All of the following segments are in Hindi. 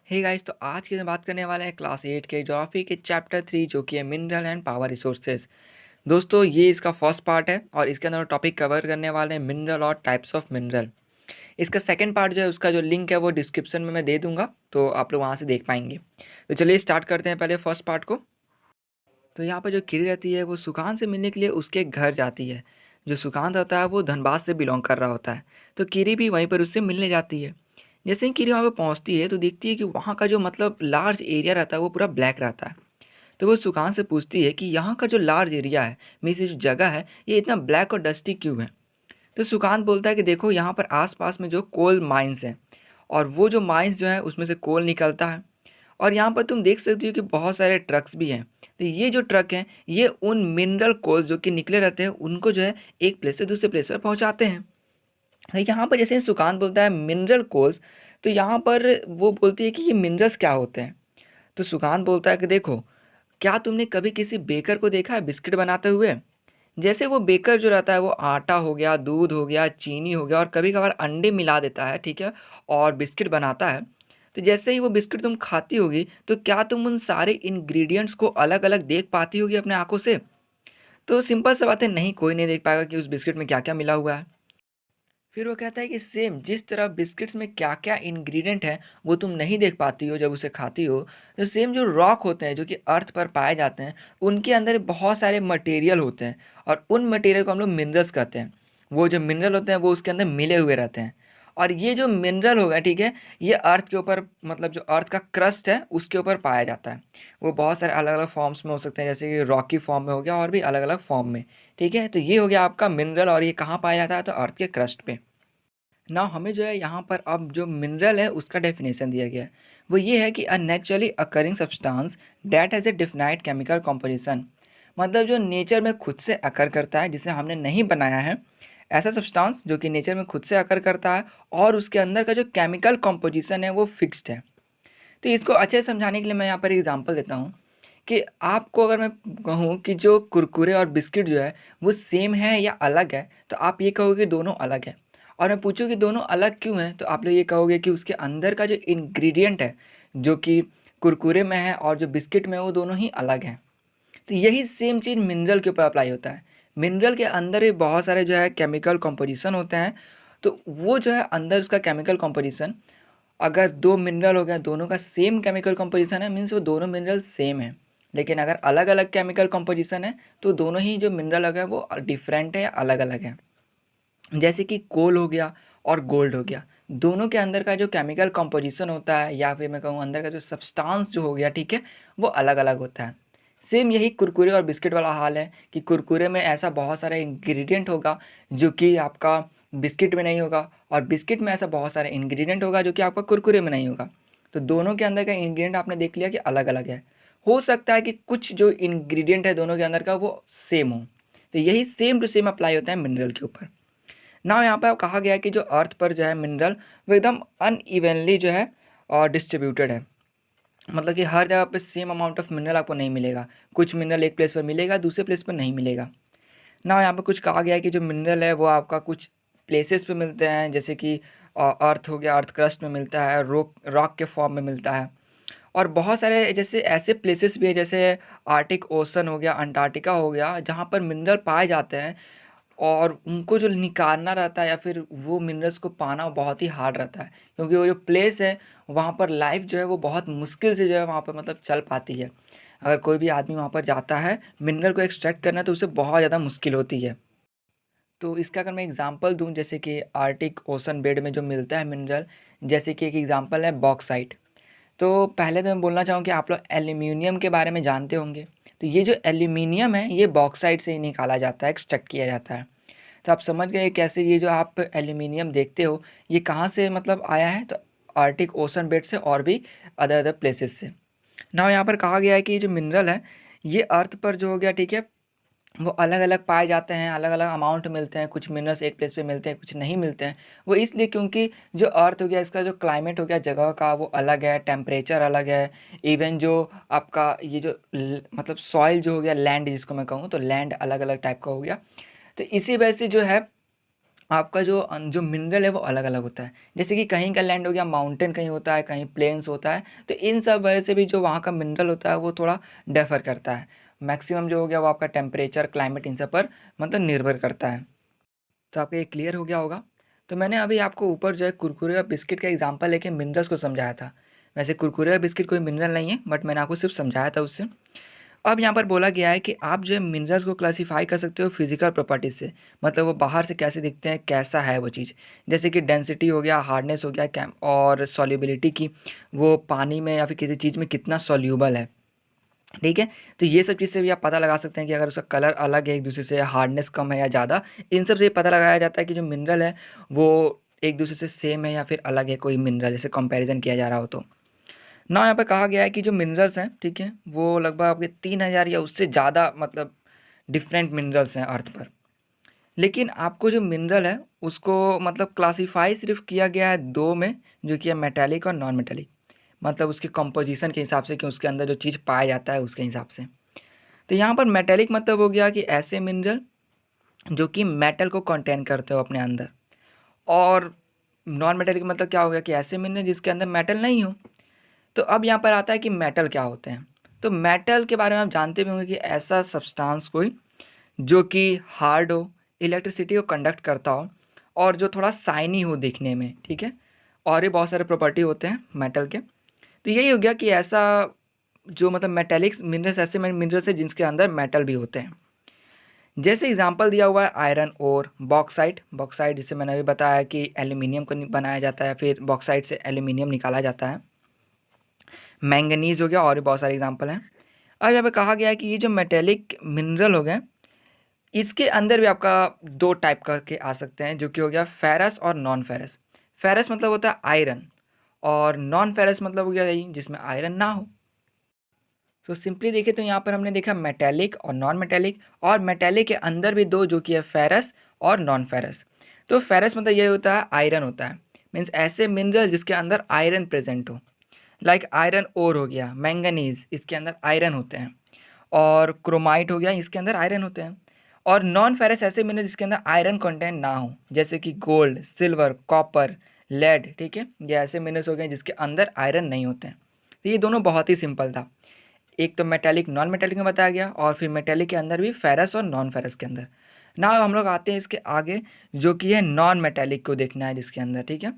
हे गाइस, तो आज की जो बात करने वाले हैं क्लास 8 के ज्योग्राफी के चैप्टर 3 जो कि है मिनरल एंड पावर रिसोर्सेज। दोस्तों, ये इसका फर्स्ट पार्ट है और इसके अंदर टॉपिक कवर करने वाले हैं मिनरल और टाइप्स ऑफ मिनरल। इसका सेकंड पार्ट जो है उसका जो लिंक है वो डिस्क्रिप्शन में मैं दे दूंगा, तो आप लोग वहाँ से देख पाएंगे। तो चलिए स्टार्ट करते हैं पहले फर्स्ट पार्ट को। तो यहाँ पर जो किरी रहती है वो सुकांत से मिलने के लिए उसके घर जाती है। जो सुकांत होता है वो धनबाद से बिलोंग कर रहा होता है, तो किरी भी वहीं पर उससे मिलने जाती है। जैसे ही किरी वहाँ पर पहुँचती है तो देखती है कि वहाँ का जो मतलब लार्ज एरिया रहता है वो पूरा ब्लैक रहता है। तो वो सुकांत से पूछती है कि यहाँ का जो लार्ज एरिया है, मीन्स ये जो जगह है, ये इतना ब्लैक और डस्टी क्यों है। तो सुकांत बोलता है कि देखो, यहाँ पर आसपास में जो कोल माइंस हैं और वो जो माइंस जो है उसमें से कोल निकलता है। और यहाँ पर तुम देख सकती हो कि बहुत सारे ट्रक्स भी हैं। तो ये जो ट्रक हैं ये उन मिनरल कोल्स जो कि निकले रहते हैं उनको जो है एक प्लेस से दूसरे प्लेस पर पहुँचाते हैं। तो यहाँ पर जैसे सुकांत बोलता है मिनरल कोल्स, तो यहाँ पर वो बोलती है कि ये मिनरल्स क्या होते हैं। तो सुकांत बोलता है कि देखो, क्या तुमने कभी किसी बेकर को देखा है बिस्किट बनाते हुए। जैसे वो बेकर जो रहता है वो आटा हो गया, दूध हो गया, चीनी हो गया और कभी कभार अंडे मिला देता है, ठीक है, और बिस्किट बनाता है। तो जैसे ही वो बिस्किट तुम खाती होगी तो क्या तुम उन सारे इंग्रेडिएंट्स को अलग अलग देख पाती होगी अपने आंखों से। तो सिंपल सा बात है, नहीं, कोई नहीं देख पाएगा कि उस बिस्किट में क्या क्या मिला हुआ है। फिर वो कहता है कि सेम जिस तरह बिस्किट्स में क्या क्या इंग्रेडिएंट है वो तुम नहीं देख पाती हो जब उसे खाती हो, तो सेम जो रॉक होते हैं जो कि अर्थ पर पाए जाते हैं उनके अंदर बहुत सारे मटेरियल होते हैं और उन मटेरियल को हम लोग मिनरल्स कहते हैं। वो जो मिनरल होते हैं वो उसके अंदर मिले हुए रहते हैं। और ये जो मिनरल होगा, ठीक है, ये अर्थ के ऊपर, मतलब जो अर्थ का क्रस्ट है उसके ऊपर पाया जाता है। वो बहुत सारे अलग अलग फॉर्म्स में हो सकते हैं, जैसे कि रॉकी फॉर्म में हो गया और भी अलग अलग फॉर्म में। ठीक है, तो ये हो गया आपका मिनरल और ये कहाँ पाया जाता है, तो अर्थ के क्रस्ट पे। ना हमें जो है यहाँ पर अब जो मिनरल है उसका डेफिनेशन दिया गया है। वो ये है कि a naturally occurring substance date has a defined chemical composition. मतलब जो नेचर में खुद से अकर करता है, जिसे हमने नहीं बनाया है, ऐसा सब्सटेंस जो कि नेचर में खुद से अकर करता है और उसके अंदर का जो केमिकल कॉम्पोजिशन है वो फिक्स्ड है। तो इसको अच्छे से समझाने के लिए मैं यहाँ पर एग्जांपल देता हूँ कि आपको अगर मैं कहूँ कि जो कुरकुरे और बिस्किट जो है वो सेम है या अलग है, तो आप ये कहोगे कि दोनों अलग है। और मैं पूछूँ कि दोनों अलग क्यों हैं, तो आप लोग ये कहोगे कि उसके अंदर का जो इंग्रेडिएंट है जो कि कुरकुरे में है और जो बिस्किट में है वो दोनों ही अलग हैं। तो यही सेम चीज़ मिनरल के ऊपर अप्लाई होता है। मिनरल के अंदर भी बहुत सारे जो है केमिकल कॉम्पोजिशन होते हैं। तो वो जो है अंदर उसका केमिकल कॉम्पोजिशन, अगर दो मिनरल हो गया, दोनों का सेम केमिकल कंपोजिशन है, मीन्स वो दोनों मिनरल सेम है। लेकिन अगर अलग अलग केमिकल कंपोजिशन है तो दोनों ही जो मिनरल है वो डिफरेंट है या अलग अलग है। जैसे कि कोल हो गया और गोल्ड हो गया, दोनों के अंदर का जो केमिकल कंपोजिशन होता है या फिर मैं कहूँ अंदर का जो सब्सटेंस जो हो गया, ठीक है, वो अलग अलग होता है। सेम यही कुरकुरे और बिस्किट वाला हाल है कि कुरकुरे में ऐसा बहुत सारा इंग्रेडिएंट होगा जो कि आपका बिस्किट में नहीं होगा, और बिस्किट में ऐसा बहुत सारा इंग्रेडिएंट होगा जो कि आपका कुरकुरे में नहीं होगा। तो दोनों के अंदर का इंग्रेडिएंट आपने देख लिया कि अलग अलग है। हो सकता है कि कुछ जो इंग्रेडिएंट है दोनों के अंदर का वो सेम हो। तो यही सेम टू सेम अप्लाई होता है मिनरल के ऊपर। ना यहाँ पे कहा गया है कि जो अर्थ पर जो है मिनरल वो एकदम अनइवनली जो है और डिस्ट्रीब्यूटेड है। मतलब कि हर जगह पे सेम अमाउंट ऑफ मिनरल आपको नहीं मिलेगा। कुछ मिनरल एक प्लेस पर मिलेगा, दूसरे प्लेस पर नहीं मिलेगा। ना यहाँ पे कुछ कहा गया है कि जो मिनरल है वो आपका कुछ प्लेसेस पे मिलते हैं, जैसे कि अर्थ हो गया, अर्थ क्रस्ट में मिलता है, रॉक रॉक के फॉर्म में मिलता है। और बहुत सारे जैसे ऐसे प्लेसेस भी है, जैसे आर्टिक ओशन हो गया, अंटार्कटिका हो गया, जहाँ पर मिनरल पाए जाते हैं और उनको जो निकालना रहता है या फिर वो मिनरल्स को पाना बहुत ही हार्ड रहता है, क्योंकि वो जो प्लेस है वहाँ पर लाइफ जो है वो बहुत मुश्किल से जो है वहाँ पर मतलब चल पाती है। अगर कोई भी आदमी वहाँ पर जाता है मिनरल को एक्सट्रैक्ट करना तो उसे बहुत ज़्यादा मुश्किल होती है। तो इसका अगर मैं एग्जांपल दूं, जैसे कि आर्टिक ओशन बेड में जो मिलता है मिनरल, जैसे कि एक एग्जांपल है बॉक्साइट। तो पहले तो मैं बोलना चाहूँ कि आप लोग एल्यूमिनियम के बारे में जानते होंगे। तो ये जो एल्यूमिनियम है ये बॉक्साइट से ही निकाला जाता है, एक्सट्रैक्ट किया जाता है। तो आप समझ गए कैसे ये जो आप एल्यूमिनियम देखते हो ये कहाँ से मतलब आया है, तो आर्टिक ओशन बेड से और भी अदर अदर प्लेसेस से। ना यहाँ पर कहा गया है कि ये जो मिनरल है ये अर्थ पर जो हो गया, ठीक है, वो अलग अलग पाए जाते हैं, अलग अलग अमाउंट मिलते हैं। कुछ मिनरल्स एक प्लेस पे मिलते हैं, कुछ नहीं मिलते हैं। वो इसलिए क्योंकि जो अर्थ हो गया इसका जो क्लाइमेट हो गया जगह का वो अलग है, टेम्परेचर अलग है। इवन जो आपका ये जो मतलब सॉइल जो हो गया, लैंड जिसको मैं कहूँ, तो लैंड अलग अलग टाइप का हो गया। तो इसी वजह से जो है आपका जो मिनरल है वो अलग अलग होता है। जैसे कि कहीं का लैंड हो गया माउंटेन, कहीं होता है कहीं प्लेन्स होता है, तो इन सब वजह से भी जो वहाँ का मिनरल होता है वो थोड़ा डिफर करता है। मैक्सिमम जो हो गया वो आपका टेम्परेचर, क्लाइमेट, इन सब पर मतलब निर्भर करता है। तो आपको ये क्लियर हो गया होगा। तो मैंने अभी आपको ऊपर जो है कुरकुरे और बिस्किट का एग्जांपल लेके मिनरल्स को समझाया था। वैसे कुरकुरे और बिस्किट कोई मिनरल नहीं है, बट मैंने आपको सिर्फ समझाया था उससे। अब यहाँ पर बोला गया है कि आप जो है मिनरल्स को क्लासीफाई कर सकते हो फिजिकल प्रॉपर्टीज से, मतलब वो बाहर से कैसे दिखते हैं, कैसा है वो चीज़। जैसे कि डेंसिटी हो गया, हार्डनेस हो गया, कैम और सॉल्युबिलिटी की, वो पानी में या फिर किसी चीज़ में कितना सॉल्यूबल है। ठीक है, तो ये सब चीज़ से भी आप पता लगा सकते हैं कि अगर उसका कलर अलग है एक दूसरे से, हार्डनेस कम है या ज़्यादा, इन सब से ये पता लगाया जाता है कि जो मिनरल है वो एक दूसरे से सेम है या फिर अलग है, कोई मिनरल जैसे कंपैरिजन किया जा रहा हो तो। ना यहाँ पे कहा गया है कि जो मिनरल्स हैं, ठीक है, वो लगभग आपके 3000 या उससे ज़्यादा मतलब डिफरेंट मिनरल्स हैं अर्थ पर। लेकिन आपको जो मिनरल है उसको मतलब क्लासीफाई सिर्फ किया गया है दो में, जो कि है मेटेलिक और नॉन मेटेलिक। मतलब उसके कंपोजिशन के हिसाब से कि उसके अंदर जो चीज़ पाया जाता है उसके हिसाब से। तो यहाँ पर मेटेलिक मतलब हो गया कि ऐसे मिनरल जो कि मेटल को कंटेन करते हो अपने अंदर। और नॉन मेटेलिक मतलब क्या हो गया कि ऐसे मिनरल जिसके अंदर मेटल नहीं हो। तो अब यहाँ पर आता है कि मेटल क्या होते हैं। तो मेटल के बारे में आप जानते भी होंगे कि ऐसा सब्सटेंस कोई जो कि हार्ड हो, इलेक्ट्रिसिटी को कंडक्ट करता हो और जो थोड़ा शाइनी हो दिखने में, ठीक है। और भी बहुत सारे प्रॉपर्टी होते हैं मेटल के। तो यही हो गया कि ऐसा जो मतलब मेटेलिक मिनरल्स ऐसे मिनरल्स है जिनके अंदर मेटल भी होते हैं। जैसे एग्जांपल दिया हुआ है आयरन और बॉक्साइट। बॉक्साइट जिसे मैंने अभी बताया कि एल्यूमिनियम को बनाया जाता है, फिर बॉक्साइट से एल्यूमिनियम निकाला जाता है। मैंगनीज हो गया, और भी बहुत सारे एग्जांपल हैं। अब यहाँ पे कहा गया है कि ये जो मेटेलिक मिनरल हो गए, इसके अंदर भी आपका दो टाइप का के आ सकते हैं, जो कि हो गया फेरस और नॉन फेरस। फेरस मतलब होता है आयरन, और नॉन फेरस मतलब हो गया यही जिसमें आयरन ना हो। तो सिंपली देखें तो यहाँ पर हमने देखा मेटेलिक और नॉन मेटेलिक, और मेटेलिक के अंदर भी दो, जो कि है फेरस और नॉन फेरस। तो फेरस मतलब ये होता है आयरन होता है, मीन्स ऐसे मिनरल जिसके अंदर आयरन प्रेजेंट हो। लाइक आयरन ओर हो गया, मैंगनीज, इसके अंदर आयरन होते हैं। और क्रोमाइट हो गया, इसके अंदर आयरन होते हैं। और नॉन फेरस ऐसे मिनरल जिसके अंदर आयरन कंटेंट ना हो, जैसे कि गोल्ड, सिल्वर, कॉपर, लेड, ठीक है। ये ऐसे मिनरल्स हो गए जिसके अंदर आयरन नहीं होते हैं। तो ये दोनों बहुत ही सिंपल था। एक तो मेटेलिक नॉन मेटेलिक में बताया गया, और फिर मेटेलिक के अंदर भी फेरस और नॉन फेरस के अंदर। ना हम लोग आते हैं इसके आगे, जो कि है नॉन मेटेलिक को देखना है जिसके अंदर, ठीक है।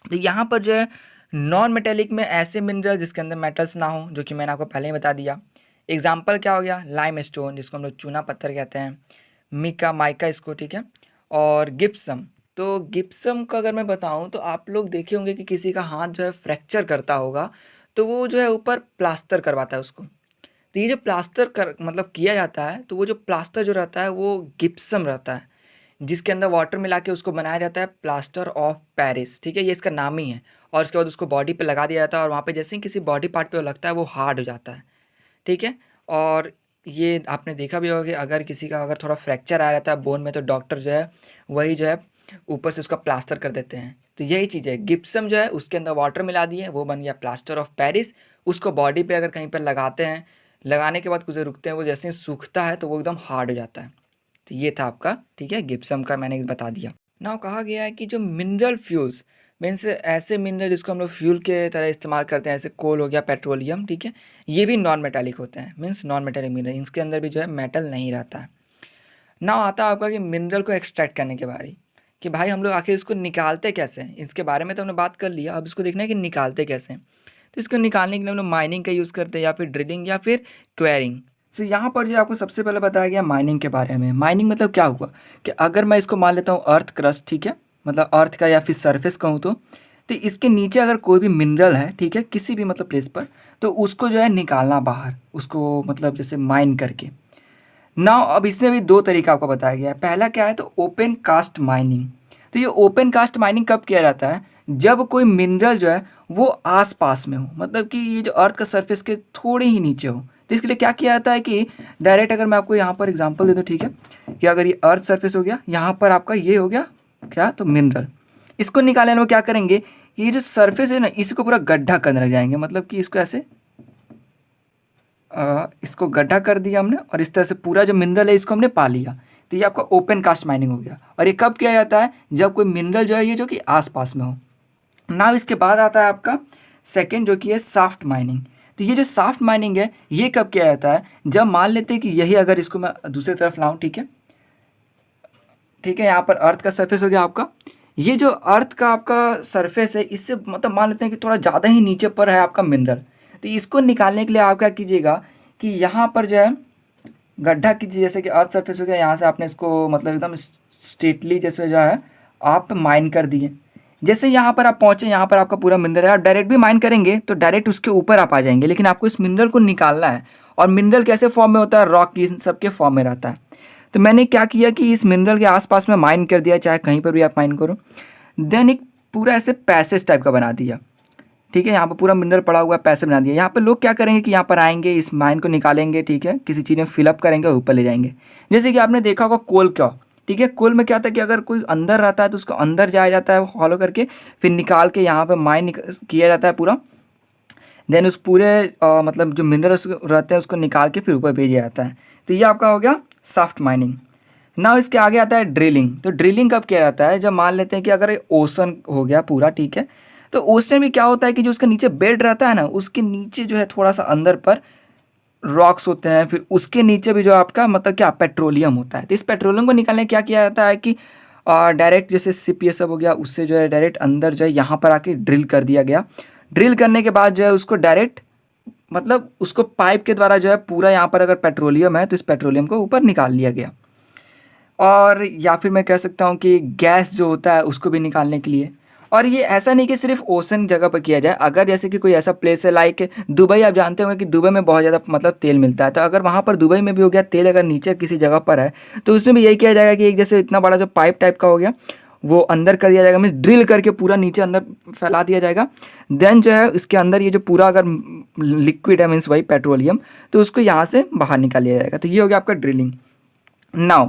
तो यहाँ पर जो है नॉन मेटेलिक में ऐसे मिनरल जिसके अंदर मेटल्स ना हो, जो कि मैंने आपको पहले ही बता दिया। एग्जाम्पल क्या हो गया, लाइम स्टोन जिसको हम लोग चूना पत्थर कहते हैं, मिका माइका इसको, ठीक है। और गिप्सम। तो गिप्सम का अगर मैं बताऊं तो आप लोग देखे होंगे कि किसी का हाथ जो है फ्रैक्चर करता होगा, तो वो जो है ऊपर प्लास्टर करवाता है उसको। तो ये जो प्लास्टर कर मतलब किया जाता है, तो वो जो प्लास्टर जो रहता है वो गिप्सम रहता है, जिसके अंदर वाटर मिला के उसको बनाया जाता है प्लास्टर ऑफ पेरिस, ठीक है। ये इसका नाम ही है। और उसके बाद उसको बॉडी पे लगा दिया जाता है, और वहाँ पे जैसे ही किसी बॉडी पार्ट पे वो लगता है वो हार्ड हो जाता है, ठीक है। और ये आपने देखा भी होगा कि अगर किसी का अगर थोड़ा फ्रैक्चर आ जाता है बोन में, तो डॉक्टर जो है वही जो है ऊपर से उसका प्लास्टर कर देते हैं। तो यही चीज़ है, गिप्सम जो है उसके अंदर वाटर मिला दिए, वो बन गया प्लास्टर ऑफ पेरिस। उसको बॉडी पे अगर कहीं पर लगाते हैं, लगाने के बाद कुछ देर रुकते हैं, वो जैसे ही सूखता है तो वो एकदम हार्ड हो जाता है। तो ये था आपका, ठीक है, गिप्सम का मैंने बता दिया ना। कहा गया है कि जो मिनरल फ्यूल्स, मीन्स ऐसे मिनरल जिसको हम लोग फ्यूल के तरह इस्तेमाल करते हैं, जैसे कोल हो गया, पेट्रोलियम, ठीक है, ये भी नॉन मेटालिक होते हैं। मीन्स नॉन मेटालिक मिनरल, इनके अंदर भी जो है मेटल नहीं रहता है। ना आता है आपका कि मिनरल को एक्सट्रैक्ट करने के बारे, कि भाई हम लोग आखिर इसको निकालते कैसे हैं। इसके बारे में तो हमने बात कर लिया, अब इसको देखना है कि निकालते कैसे हैं। तो इसको निकालने के लिए हम लोग माइनिंग का यूज़ करते हैं, या फिर ड्रिलिंग, या फिर क्वेरिंग। सो यहाँ पर जो आपको सबसे पहले बताया गया माइनिंग के बारे में। माइनिंग मतलब क्या हुआ कि अगर मैं इसको मान लेता हूँ अर्थ क्रस्ट, ठीक है, मतलब अर्थ का या फिर सरफेस कहूँ तो इसके नीचे अगर कोई भी मिनरल है, ठीक है, किसी भी मतलब प्लेस पर, तो उसको जो है निकालना बाहर, उसको मतलब जैसे माइन करके। नाउ अब इसमें भी दो तरीका आपको बताया गया है। पहला क्या है, तो ओपन कास्ट माइनिंग। तो ये ओपन कास्ट माइनिंग कब किया जाता है, जब कोई मिनरल जो है वो आस पास में हो, मतलब कि ये जो अर्थ का सरफेस के थोड़े ही नीचे हो। तो इसके लिए क्या किया जाता है कि डायरेक्ट, अगर मैं आपको यहाँ पर एग्जांपल दे दूँ, ठीक है, कि अगर ये अर्थ सरफेस हो गया, यहाँ पर आपका ये हो गया क्या, तो मिनरल। इसको निकालने में वो क्या करेंगे कि ये जो सरफेस है ना, इसको पूरा गड्ढा करने लग जाएंगे, मतलब कि इसको ऐसे इसको गड्ढा कर दिया हमने, और इस तरह से पूरा जो मिनरल है इसको हमने पा लिया। तो ये आपका ओपन कास्ट माइनिंग हो गया। और ये कब किया जाता है, जब कोई मिनरल जो है ये जो कि आसपास में हो। नाउ इसके बाद आता है आपका सेकंड जो कि है साफ्ट माइनिंग। तो ये जो साफ्ट माइनिंग है ये कब किया जाता है, जब मान लेते हैं कि यही अगर इसको मैं दूसरी तरफ लाऊं, ठीक है, ठीक है, यहाँ पर अर्थ का सरफेस हो गया आपका। ये जो अर्थ का आपका सरफेस है इससे मतलब मान लेते हैं कि थोड़ा ज़्यादा ही नीचे पर है आपका मिनरल। तो इसको निकालने के लिए आप क्या कीजिएगा कि यहाँ पर जो है गड्ढा कीजिए, जैसे कि अर्थ सरफेस हो गया, यहाँ से आपने इसको मतलब एकदम स्ट्रेटली जैसे जो है आप माइन कर दिए। जैसे यहाँ पर आप पहुँचे, यहाँ पर आपका पूरा मिनरल है, आप डायरेक्ट भी माइन करेंगे तो डायरेक्ट उसके ऊपर आप आ जाएंगे, लेकिन आपको इस मिनरल को निकालना है। और मिनरल कैसे फॉर्म में होता है, रॉक की सबके फॉर्म में रहता है। तो मैंने क्या किया कि इस मिनरल के आसपास में माइन कर दिया, चाहे कहीं पर भी आप माइन करो। देन एक पूरा ऐसे पैसेज टाइप का बना दिया, ठीक है, यहाँ पर पूरा मिनरल पड़ा हुआ है, पैसे बना दिया। यहाँ पर लोग क्या करेंगे कि यहाँ पर आएंगे, इस माइन को निकालेंगे, ठीक है, किसी चीज़ में फिलअप करेंगे और ऊपर ले जाएंगे। जैसे कि आपने देखा होगा कोल का, ठीक है, कोल में क्या था कि अगर कोई अंदर रहता है तो उसको अंदर जाया जाता है फॉलो करके, फिर निकाल के यहाँ पर माइन किया जाता है पूरा। देन उस पूरे मतलब जो मिनरल्स रहते हैं उसको निकाल के फिर ऊपर भेजा जाता है। तो ये आपका हो गया सॉफ्ट माइनिंग। ना इसके आगे आता है ड्रिलिंग। तो ड्रिलिंग कब किया जाता है, जब मान लेते हैं कि अगर ओशन हो गया पूरा, ठीक है, तो ओशन में क्या होता है कि जो उसके नीचे बेड रहता है ना, उसके नीचे जो है थोड़ा सा अंदर पर रॉक्स होते हैं, फिर उसके नीचे भी जो आपका मतलब क्या पेट्रोलियम होता है। तो इस पेट्रोलियम को निकालने क्या किया जाता है कि डायरेक्ट जैसे सिप ये सब हो गया, उससे जो है डायरेक्ट अंदर जो है यहाँ पर आके ड्रिल कर दिया गया। ड्रिल करने के बाद जो है उसको डायरेक्ट मतलब उसको पाइप के द्वारा जो है पूरा यहाँ पर अगर पेट्रोलियम है तो इस पेट्रोलियम को ऊपर निकाल लिया गया। और या फिर मैं कह सकता हूँ कि गैस जो होता है उसको भी निकालने के लिए। और ये ऐसा नहीं कि सिर्फ ओशन जगह पर किया जाए, अगर जैसे कि कोई ऐसा प्लेस है लाइक दुबई, आप जानते होंगे कि दुबई में बहुत ज़्यादा मतलब तेल मिलता है, तो अगर वहाँ पर दुबई में भी हो गया तेल, अगर नीचे किसी जगह पर है तो उसमें भी यही किया जाएगा कि एक जैसे इतना बड़ा जो पाइप टाइप का हो गया वो अंदर कर दिया जाएगा, मीन्स ड्रिल करके पूरा नीचे अंदर फैला दिया जाएगा। देन जो है इसके अंदर ये जो पूरा अगर लिक्विड है मीन्स वही पेट्रोलियम, तो उसको यहाँ से बाहर निकाल लिया जाएगा। तो ये हो गया आपका ड्रिलिंग। Now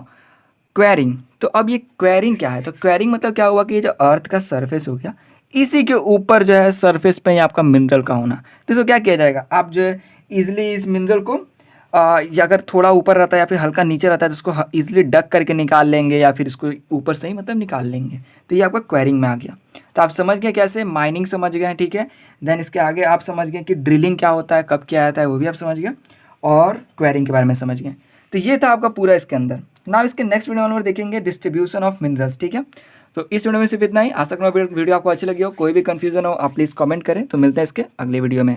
quarrying. तो अब ये क्वेरिंग क्या है, तो क्वेरिंग मतलब क्या हुआ कि ये जो अर्थ का सरफेस हो गया, इसी के ऊपर जो है सरफेस पे ही आपका मिनरल का होना। तो इसको क्या किया जाएगा, आप जो है ईजिली इस मिनरल को या अगर थोड़ा ऊपर रहता है या फिर हल्का नीचे रहता है तो उसको ईजिली डक करके निकाल लेंगे, या फिर इसको ऊपर से ही मतलब निकाल लेंगे। तो ये आपका क्वेरिंग में आ गया। तो आप समझ गए कैसे, माइनिंग समझ गए, ठीक है। देन इसके आगे आप समझ गए कि ड्रिलिंग क्या होता है, कब क्या आता है, वो भी आप समझ गए, और क्वेरिंग के बारे में समझ गए। तो ये था आपका पूरा इसके अंदर। ना इसके नेक्स्ट वीडियो में देखेंगे डिस्ट्रीब्यूशन ऑफ मिनरल्स, ठीक है। तो इस वीडियो में सिर्फ इतना ही। आशा करूँगा वीडियो आपको अच्छी लगी हो। कोई भी कंफ्यूजन हो आप प्लीज़ कमेंट करें। तो मिलते हैं इसके अगले वीडियो में।